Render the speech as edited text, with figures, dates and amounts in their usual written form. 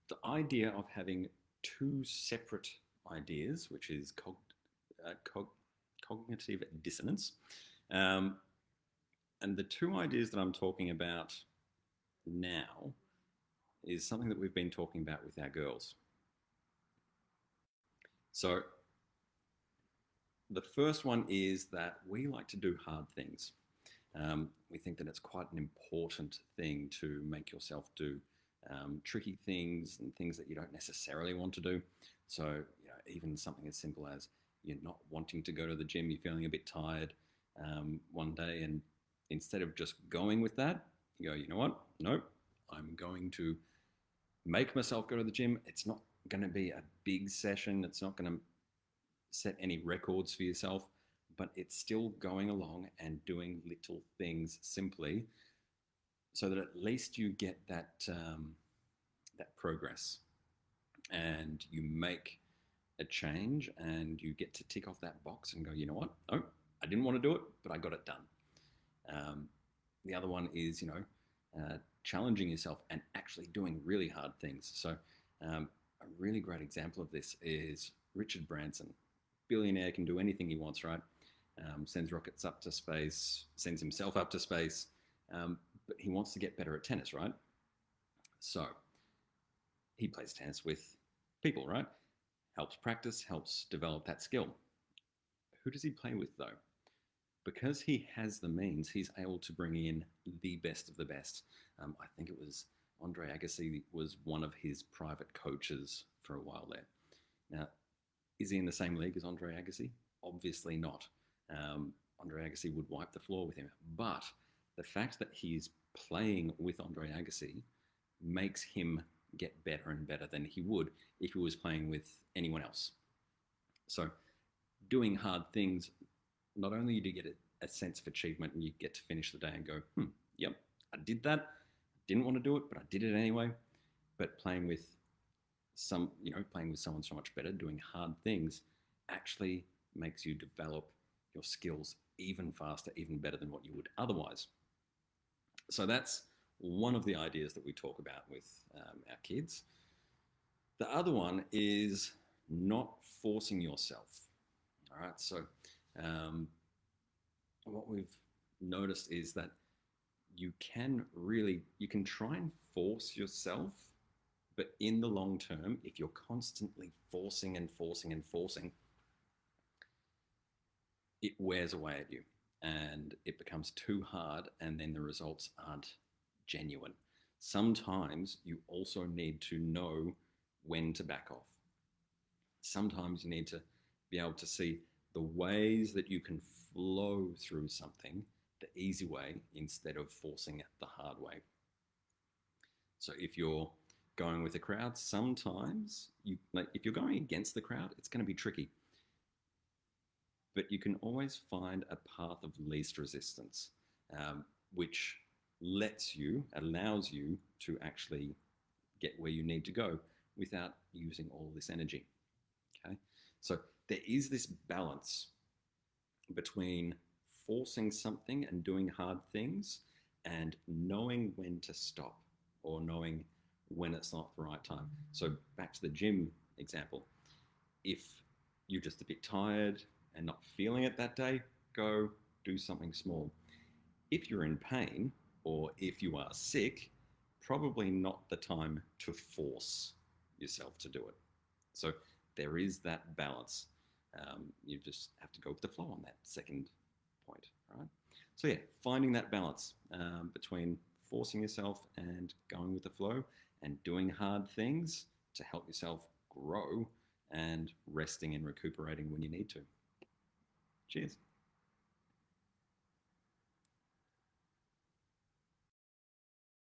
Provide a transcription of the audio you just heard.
the idea of having two separate ideas, which is cog- cognitive dissonance. Um, and the two ideas that I'm talking about now is something that we've been talking about with our girls. So, the first one is that we like to do hard things. We think that it's quite an important thing to make yourself do tricky things and things that you don't necessarily want to do. So, even something as simple as you're not wanting to go to the gym, you're feeling a bit tired one day, and instead of just going with that, you go, you know what? Nope, I'm going to make myself go to the gym. It's not going to be a big session, it's not going to set any records for yourself, but it's still going along and doing little things simply so that at least you get that progress and you make a change and you get to tick off that box and go, you know what? Oh, I didn't want to do it, but I got it done. The other one is, challenging yourself and actually doing really hard things. So, a really great example of this is Richard Branson. Billionaire, can do anything he wants, right? Sends rockets up to space, sends himself up to space, but he wants to get better at tennis, right? So he plays tennis with people, right? Helps practice, helps develop that skill. Who does he play with though? Because he has the means, he's able to bring in the best of the best. I think it was Andre Agassi was one of his private coaches for a while there. Now, is he in the same league as Andre Agassi? Obviously not. Andre Agassi would wipe the floor with him. But the fact that he's playing with Andre Agassi makes him get better and better than he would if he was playing with anyone else. So, doing hard things, not only do you get a sense of achievement and you get to finish the day and go, yep, I did that. Didn't want to do it, but I did it anyway. But playing with someone so much better, doing hard things, actually makes you develop your skills even faster, even better than what you would otherwise. So that's one of the ideas that we talk about with our kids. The other one is not forcing yourself. All right, so what we've noticed is that you can try and force yourself, but in the long term, if you're constantly forcing and forcing and forcing, it wears away at you and it becomes too hard, and then the results aren't genuine. Sometimes you also need to know when to back off. Sometimes you need to be able to see the ways that you can flow through something the easy way instead of forcing it the hard way. So if you're going with the crowd, sometimes if you're going against the crowd, it's going to be tricky. But you can always find a path of least resistance, which allows you to actually get where you need to go without using all this energy. Okay, so there is this balance between forcing something and doing hard things and knowing when to stop or knowing when it's not the right time. So back to the gym example. If you're just a bit tired and not feeling it that day, go do something small. If you're in pain or if you are sick, probably not the time to force yourself to do it. So there is that balance. You just have to go with the flow on that second point, right? So yeah, finding that balance between forcing yourself and going with the flow and doing hard things to help yourself grow and resting and recuperating when you need to. Cheers.